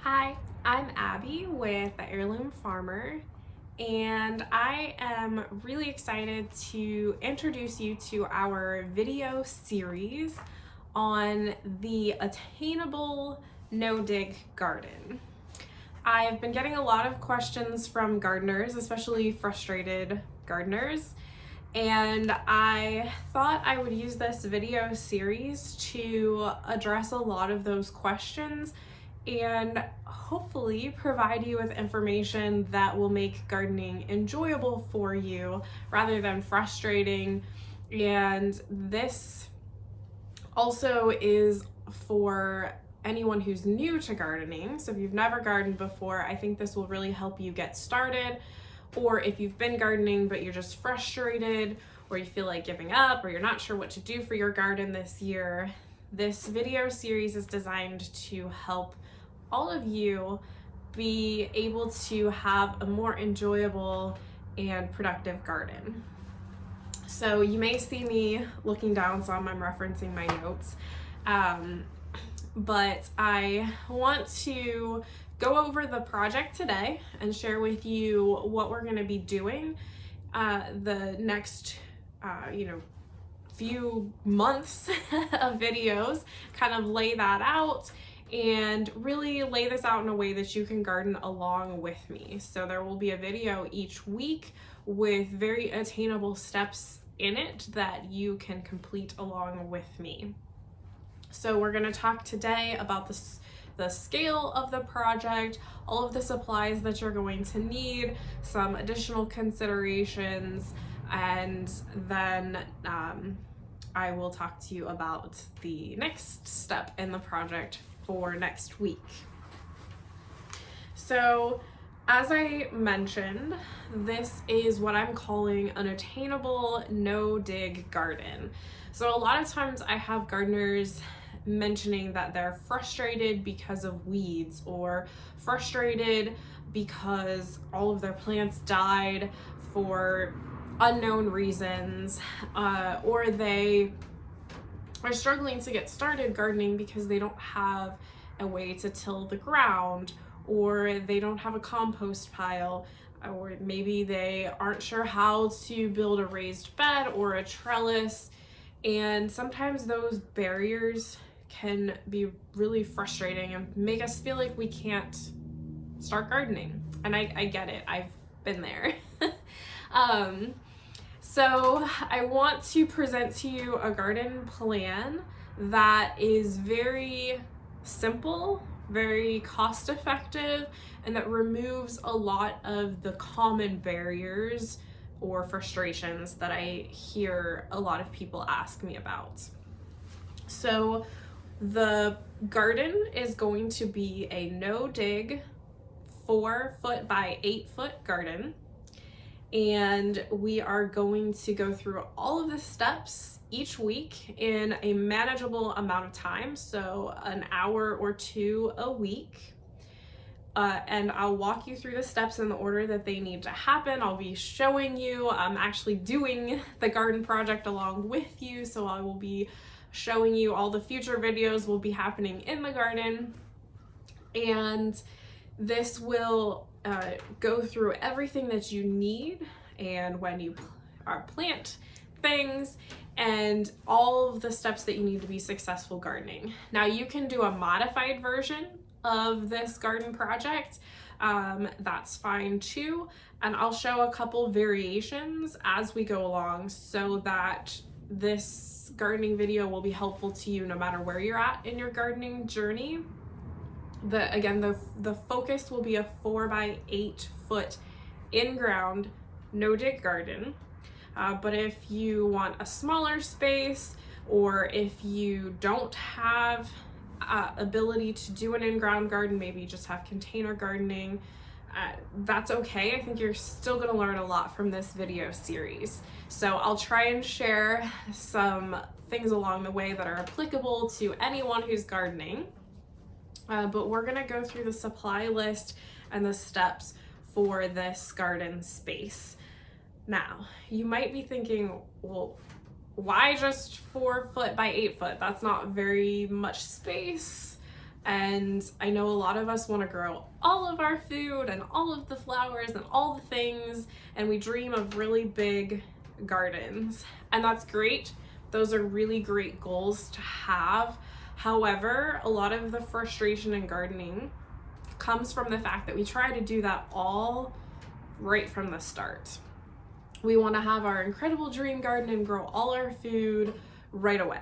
Hi, I'm Abby with the Heirloom Farmer, and I am really excited to introduce you to our video series on the Attainable no-dig garden. I've been getting a lot of questions from gardeners, especially frustrated gardeners, and I thought I would use this video series to address a lot of those questions and hopefully provide you with information that will make gardening enjoyable for you rather than frustrating. And this also is for anyone who's new to gardening. So if you've never gardened before, I think this will really help you get started. Or if you've been gardening but you're just frustrated, or you feel like giving up, or you're not sure what to do for your garden this year, this video series is designed to help all of you be able to have a more enjoyable and productive garden. So you may see me looking down some, I'm referencing my notes, but I want to go over the project today and share with you what we're going to be doing the next few months of videos, kind of lay that out and really lay this out in a way that you can garden along with me. So there will be a video each week with very attainable steps in it that you can complete along with me. So we're going to talk today about the scale of the project, all of the supplies that you're going to need, some additional considerations, and then I will talk to you about the next step in the project for next week. So as I mentioned, this is what I'm calling an attainable no-dig garden. So a lot of times I have gardeners mentioning that they're frustrated because of weeds, or frustrated because all of their plants died for unknown reasons, or they are struggling to get started gardening because they don't have a way to till the ground, or they don't have a compost pile, or maybe they aren't sure how to build a raised bed or a trellis. And sometimes those barriers can be really frustrating and make us feel like we can't start gardening. And I get it, I've been there. So I want to present to you a garden plan that is very simple, very cost effective, and that removes a lot of the common barriers or frustrations that I hear a lot of people ask me about. So the garden is going to be a no-dig 4-foot by 8-foot garden. And we are going to go through all of the steps each week in a manageable amount of time, so an hour or two a week. And I'll walk you through the steps in the order that they need to happen. I'll be showing you, I'm actually doing the garden project along with you, so I will be showing you all the future videos will be happening in the garden. And this will go through everything that you need and when you plant things and all of the steps that you need to be successful gardening. Now you can do a modified version of this garden project, that's fine too, and I'll show a couple variations as we go along so that this gardening video will be helpful to you no matter where you're at in your gardening journey. The focus will be a 4 by 8 foot in-ground no-dig garden. But if you want a smaller space, or if you don't have ability to do an in-ground garden, maybe you just have container gardening, that's okay. I think you're still going to learn a lot from this video series. So I'll try and share some things along the way that are applicable to anyone who's gardening. But we're gonna go through the supply list and the steps for this garden space. Now, you might be thinking, well, why just 4 foot by 8 foot? That's not very much space. And I know a lot of us want to grow all of our food and all of the flowers and all the things, and we dream of really big gardens. And that's great. Those are really great goals to have. However, a lot of the frustration in gardening comes from the fact that we try to do that all right from the start. We want to have our incredible dream garden and grow all our food right away.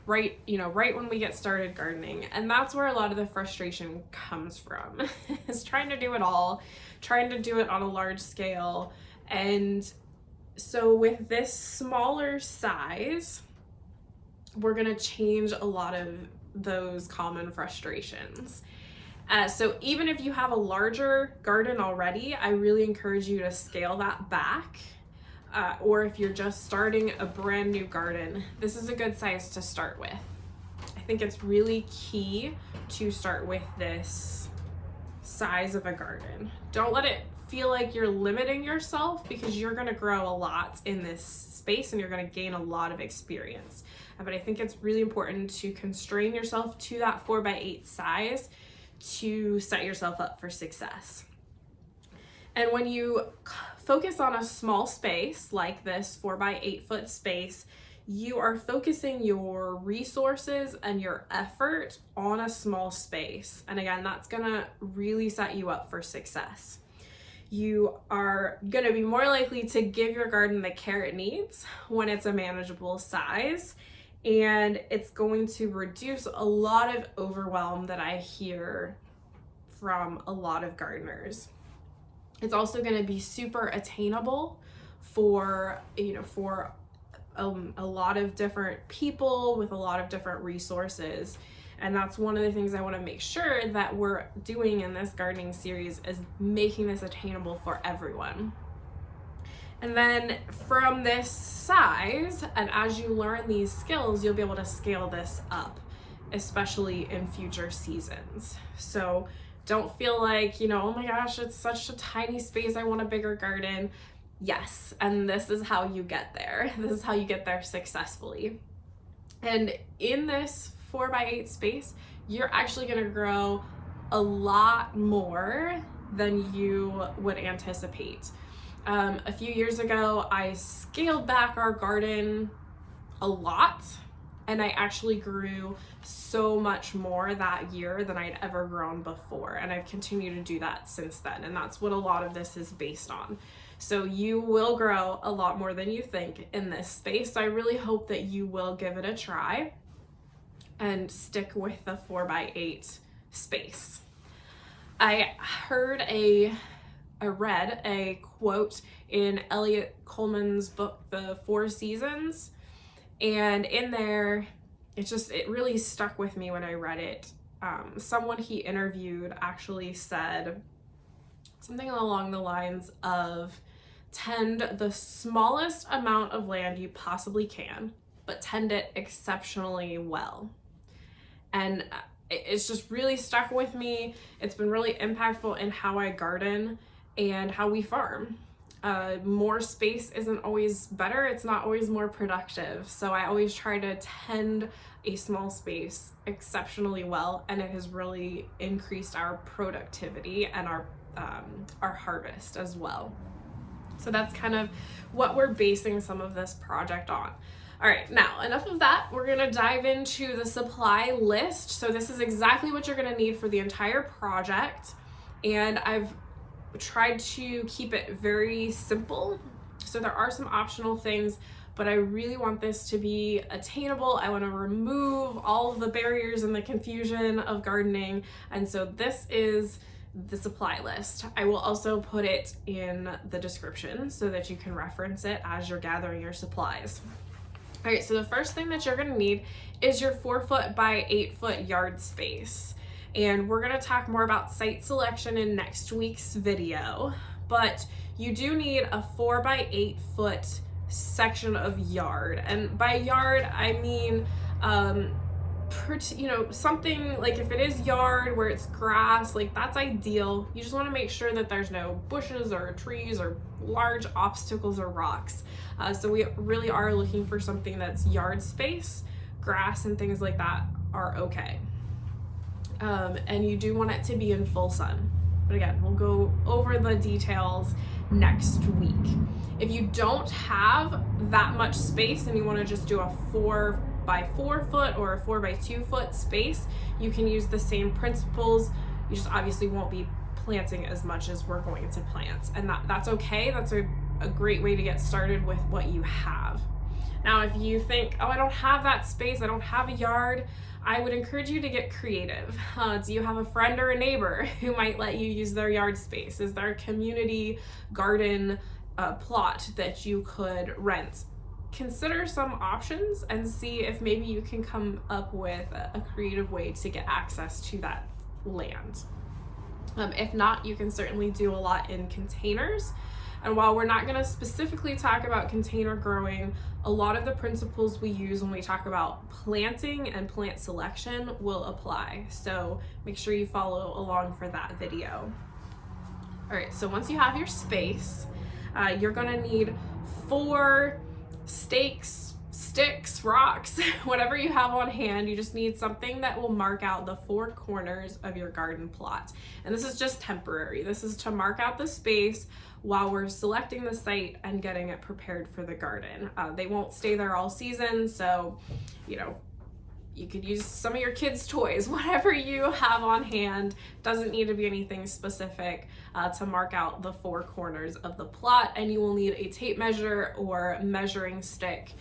Right when we get started gardening. And that's where a lot of the frustration comes from, is trying to do it all, trying to do it on a large scale. And so with this smaller size, we're gonna change a lot of those common frustrations. So even if you have a larger garden already, I really encourage you to scale that back. Or if you're just starting a brand new garden, this is a good size to start with. I think it's really key to start with this size of a garden. Don't let it feel like you're limiting yourself, because you're going to grow a lot in this space and you're going to gain a lot of experience. But I think it's really important to constrain yourself to that 4x8 size to set yourself up for success. And when you focus on a small space like this 4x8 foot space, you are focusing your resources and your effort on a small space. And again, that's gonna really set you up for success. You are gonna be more likely to give your garden the care it needs when it's a manageable size, and it's going to reduce a lot of overwhelm that I hear from a lot of gardeners. It's also going to be super attainable for a lot of different people with a lot of different resources. And that's one of the things I want to make sure that we're doing in this gardening series, is making this attainable for everyone. And then from this size, and as you learn these skills, you'll be able to scale this up, especially in future seasons. So don't feel like, oh my gosh, it's such a tiny space, I want a bigger garden. Yes, and this is how you get there. This is how you get there successfully. And in this 4x8 space, you're actually gonna grow a lot more than you would anticipate. A few years ago, I scaled back our garden a lot, and I actually grew so much more that year than I'd ever grown before. And I've continued to do that since then. And that's what a lot of this is based on. So you will grow a lot more than you think in this space. So I really hope that you will give it a try and stick with the 4x8 space. I read a quote in Elliot Coleman's book, The 4 Seasons. And in there, it really stuck with me when I read it. Someone he interviewed actually said something along the lines of, tend the smallest amount of land you possibly can, but tend it exceptionally well. And it's just really stuck with me. It's been really impactful in how I garden and how we farm. More space isn't always better. It's not always more productive. So I always try to tend a small space exceptionally well, and it has really increased our productivity and our harvest as well. So that's kind of what we're basing some of this project on. All right, now enough of that. We're gonna dive into the supply list. So this is exactly what you're gonna need for the entire project. And I've tried to keep it very simple. So there are some optional things, but I really want this to be attainable. I want to remove all of the barriers and the confusion of gardening. And so this is the supply list. I will also put it in the description so that you can reference it as you're gathering your supplies. All right, so the first thing that you're gonna need is your 4 by 8 foot yard space. And we're gonna talk more about site selection in next week's video, but you do need a 4 by 8 foot section of yard. And by yard, I mean, something like, if it is yard where it's grass, like that's ideal. You just wanna make sure that there's no bushes or trees or large obstacles or rocks. So we really are looking for something that's yard space. Grass and things like that are okay. and you do want it to be in full sun. But again, we'll go over the details next week. If you don't have that much space and you want to just do a 4x4 foot or a 4x2 foot space, you can use the same principles. You just obviously won't be planting as much as we're going to plant, and that's okay. That's a great way to get started with what you have. Now, if you think, oh, I don't have that space, I don't have a yard, I would encourage you to get creative. Do you have a friend or a neighbor who might let you use their yard space? Is there a community garden plot that you could rent? Consider some options and see if maybe you can come up with a creative way to get access to that land. If not, you can certainly do a lot in containers. And while we're not going to specifically talk about container growing, a lot of the principles we use when we talk about planting and plant selection will apply. So make sure you follow along for that video. All right, so once you have your space, you're going to need 4 stakes, sticks, rocks, whatever you have on hand. You just need something that will mark out the 4 corners of your garden plot. And this is just temporary. This is to mark out the space while we're selecting the site and getting it prepared for the garden. They won't stay there all season, so you could use some of your kids' toys, whatever you have on hand. Doesn't need to be anything specific to mark out the 4 corners of the plot, and you will need a tape measure or measuring stick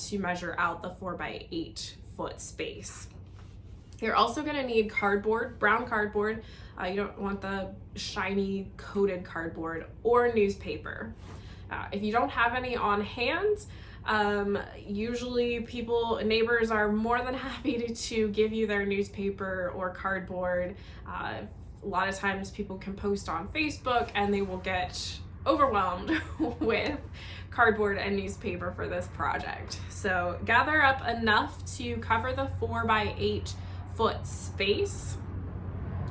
to measure out the 4x8 foot space. You're also going to need cardboard, brown cardboard. You don't want the shiny coated cardboard, or newspaper. If you don't have any on hand, usually neighbors are more than happy to give you their newspaper or cardboard. A lot of times people can post on Facebook and they will get overwhelmed with cardboard and newspaper for this project. So gather up enough to cover the 4x8 foot space.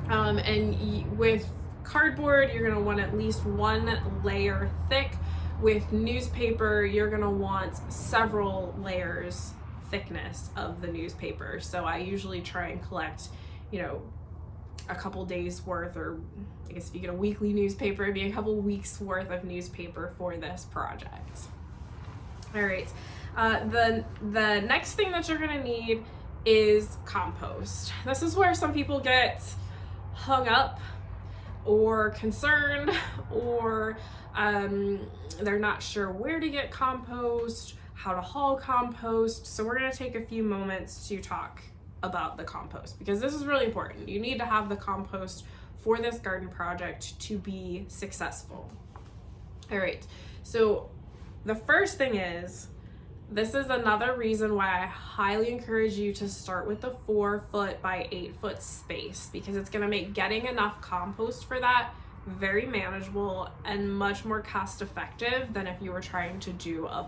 And with cardboard, you're going to want at least 1 layer thick. With newspaper, you're going to want several layers thickness of the newspaper. So I usually try and collect, a couple days worth, or I guess if you get a weekly newspaper, it'd be a couple weeks worth of newspaper for this project. All right. The next thing that you're going to need is compost. This is where some people get hung up or concerned, or they're not sure where to get compost, how to haul compost. So we're going to take a few moments to talk about the compost, because this is really important. You need to have the compost for this garden project to be successful. All right, so the first thing is, this is another reason why I highly encourage you to start with the 4 foot by 8 foot space, because it's going to make getting enough compost for that very manageable and much more cost effective than if you were trying to do a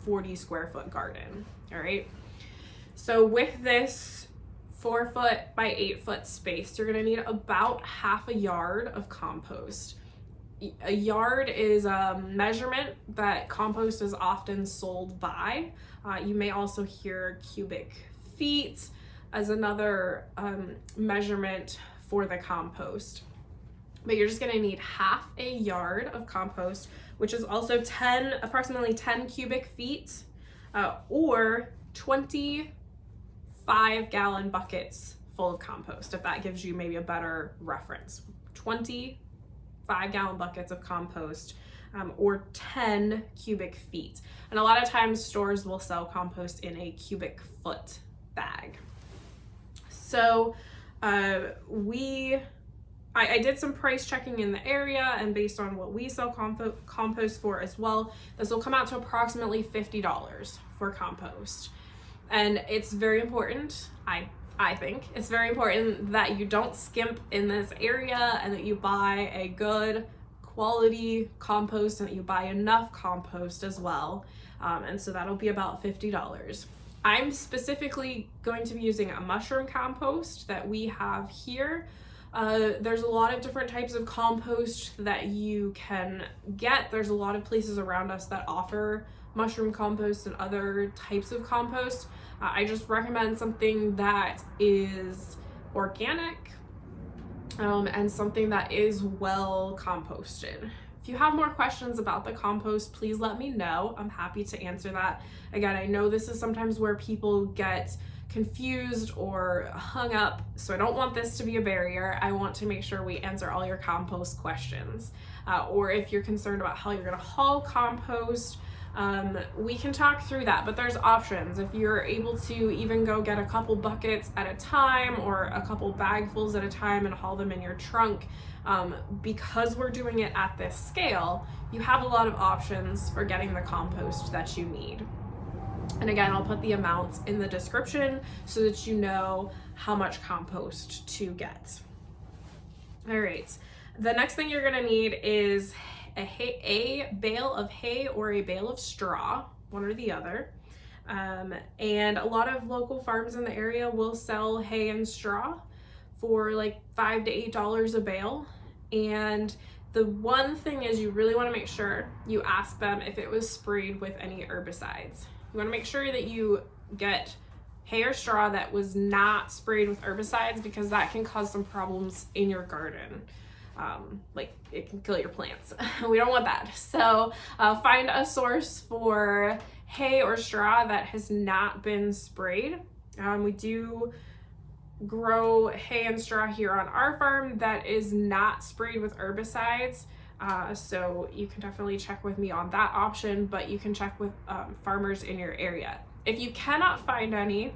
40 square foot garden. All right. So with this 4 foot by 8 foot space, you're going to need about half a yard of compost. A yard is a measurement that compost is often sold by. You may also hear cubic feet as another measurement for the compost. But you're just going to need half a yard of compost, which is also approximately 10 cubic feet, or 25-gallon buckets full of compost, if that gives you maybe a better reference. 25-gallon buckets of compost, or 10 cubic feet. And a lot of times stores will sell compost in a cubic foot bag. So I did some price checking in the area, and based on what we sell compost for as well, this will come out to approximately $50 for compost. And it's very important, I think it's very important that you don't skimp in this area, and that you buy a good quality compost, and that you buy enough compost as well. And so that'll be about $50. I'm specifically going to be using a mushroom compost that we have here. There's a lot of different types of compost that you can get. There's a lot of places around us that offer mushroom compost and other types of compost. I just recommend something that is organic, and something that is well composted. If you have more questions about the compost, please let me know. I'm happy to answer that. Again, I know this is sometimes where people get confused or hung up, so I don't want this to be a barrier. I want to make sure we answer all your compost questions. Or if you're concerned about how you're gonna haul compost, we can talk through that, but there's options. If you're able to even go get a couple buckets at a time or a couple bagfuls at a time and haul them in your trunk, because we're doing it at this scale, you have a lot of options for getting the compost that you need. And again, I'll put the amounts in the description so that you know how much compost to get. All right, the next thing you're gonna need is a bale of hay or a bale of straw, one or the other. And a lot of local farms in the area will sell hay and straw for like $5 to $8 a bale. And the one thing is, you really want to make sure you ask them if it was sprayed with any herbicides. You want to make sure that you get hay or straw that was not sprayed with herbicides, because that can cause some problems in your garden. Like it can kill your plants. We don't want that. So find a source for hay or straw that has not been sprayed. We do grow hay and straw here on our farm that is not sprayed with herbicides. So you can definitely check with me on that option, but you can check with farmers in your area. If you cannot find any,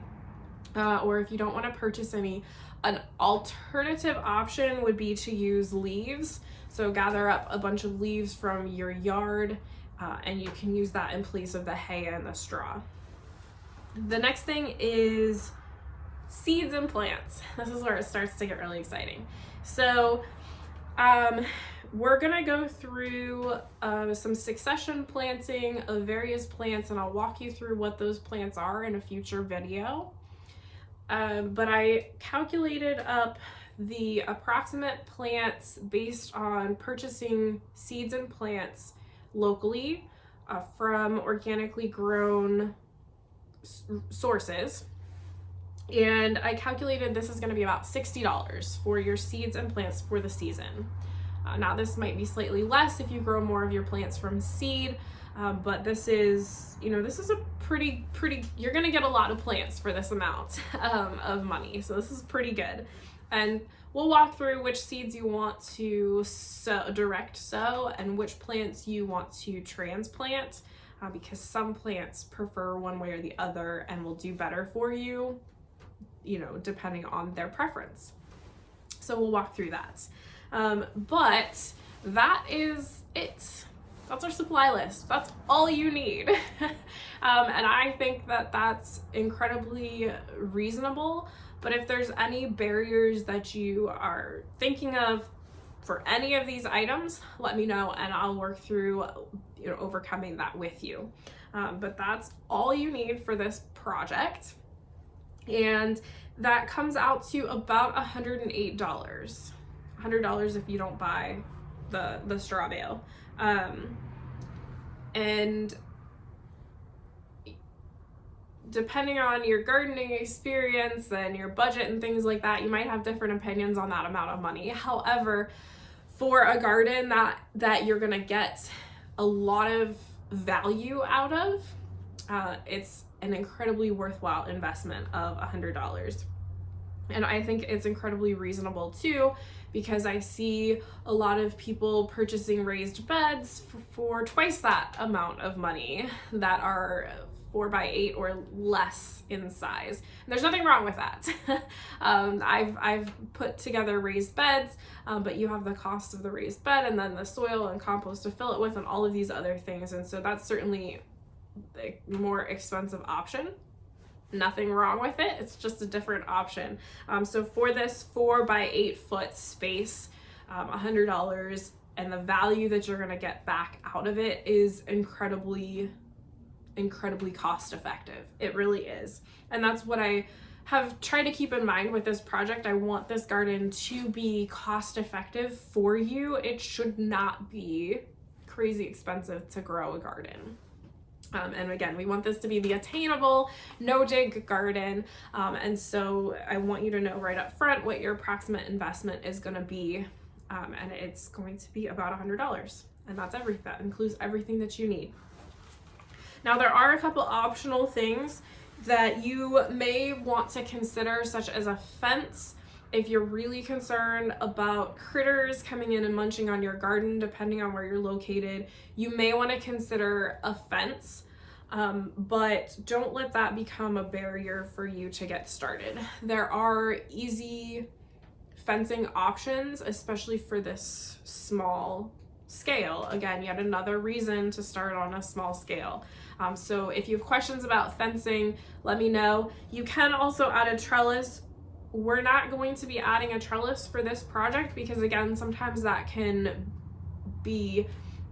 or if you don't want to purchase any, an alternative option would be to use leaves. So gather up a bunch of leaves from your yard, and you can use that in place of the hay and the straw. The next thing is seeds and plants. This is where it starts to get really exciting. So we're gonna go through some succession planting of various plants, and I'll walk you through what those plants are in a future video. But I calculated up the approximate plants based on purchasing seeds and plants locally from organically grown sources. And I calculated this is going to be about $60 for your seeds and plants for the season. Now this might be slightly less if you grow more of your plants from seed, but this is, this is a pretty, you're going to get a lot of plants for this amount of money. So this is pretty good. And we'll walk through which seeds you want to direct sow and which plants you want to transplant, because some plants prefer one way or the other and will do better for you, depending on their preference. So we'll walk through that. But that is it. That's our supply list. That's all you need. And I think that that's incredibly reasonable. But if there's any barriers that you are thinking of for any of these items, let me know and I'll work through overcoming that with you. But that's all you need for this project. And that comes out to about $108. $100 if you don't buy the straw bale. And depending on your gardening experience and your budget and things like that, you might have different opinions on that amount of money. However, for a garden that you're gonna get a lot of value out of, it's an incredibly worthwhile investment of $100. And I think it's incredibly reasonable too, because I see a lot of people purchasing raised beds for twice that amount of money that are 4x8 or less in size. And there's nothing wrong with that. I've put together raised beds, but you have the cost of the raised bed and then the soil and compost to fill it with and all of these other things. And so that's certainly a more expensive option. Nothing wrong with it. It's just a different option. So for this 4x8 foot space, $100, and the value that you're gonna get back out of it is incredibly cost effective. It really is. And that's what I have tried to keep in mind with this project. I want this garden to be cost effective for you. It should not be crazy expensive to grow a garden. And again, we want this to be the attainable, no dig garden. And so I want you to know right up front what your approximate investment is going to be. And it's going to be about $100. And that's everything. That includes everything that you need. Now, there are a couple optional things that you may want to consider, such as a fence. If you're really concerned about critters coming in and munching on your garden, depending on where you're located, you may want to consider a fence, but don't let that become a barrier for you to get started. There are easy fencing options, especially for this small scale. Again, yet another reason to start on a small scale. So if you have questions about fencing, let me know. You can also add a trellis. We're not going to be adding a trellis for this project because, again, sometimes that can be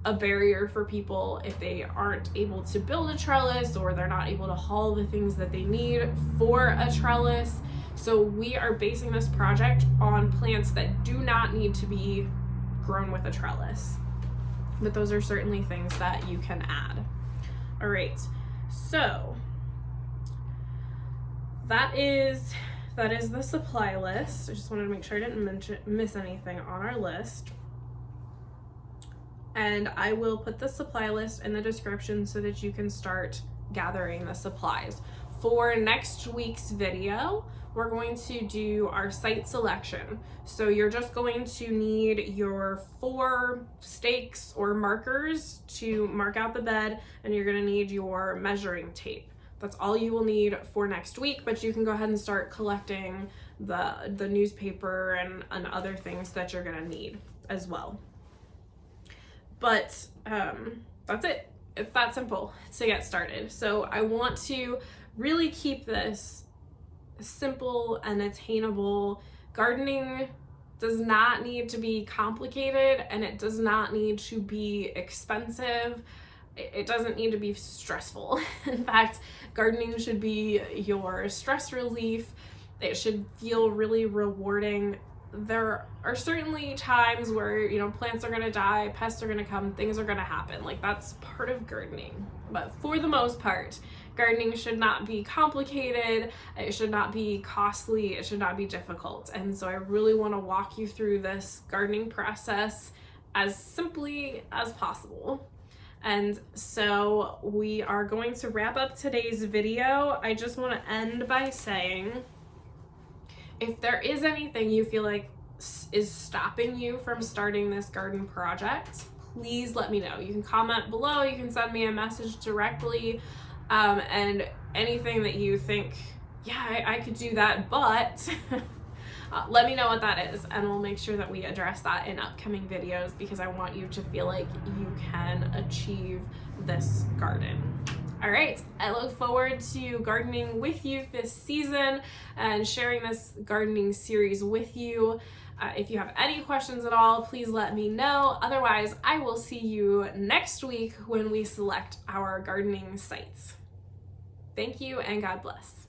a barrier for people if they aren't able to build a trellis or they're not able to haul the things that they need for a trellis. So we are basing this project on plants that do not need to be grown with a trellis. But those are certainly things that you can add. All right, so that is the supply list. I just wanted to make sure I didn't miss anything on our list. And I will put the supply list in the description so that you can start gathering the supplies. For next week's video, we're going to do our site selection. So you're just going to need your 4 stakes or markers to mark out the bed, and you're gonna need your measuring tape. That's all you will need for next week, but you can go ahead and start collecting the newspaper and other things that you're gonna need as well. But that's it. It's that simple to get started. So I want to really keep this simple and attainable. Gardening does not need to be complicated, and it does not need to be expensive. It doesn't need to be stressful. In fact, gardening should be your stress relief. It should feel really rewarding. There are certainly times where, plants are gonna die, pests are gonna come, things are gonna happen. Like, that's part of gardening. But for the most part, gardening should not be complicated, it should not be costly, it should not be difficult. And so I really want to walk you through this gardening process as simply as possible. And so we are going to wrap up today's video. I just want to end by saying, if there is anything you feel like is stopping you from starting this garden project, please let me know. You can comment below, you can send me a message directly, and anything that you think, yeah, I could do that, but let me know what that is, and we'll make sure that we address that in upcoming videos, because I want you to feel like you can achieve this garden. All right, I look forward to gardening with you this season and sharing this gardening series with you. If you have any questions at all, please let me know. Otherwise, I will see you next week when we select our gardening sites. Thank you, and God bless.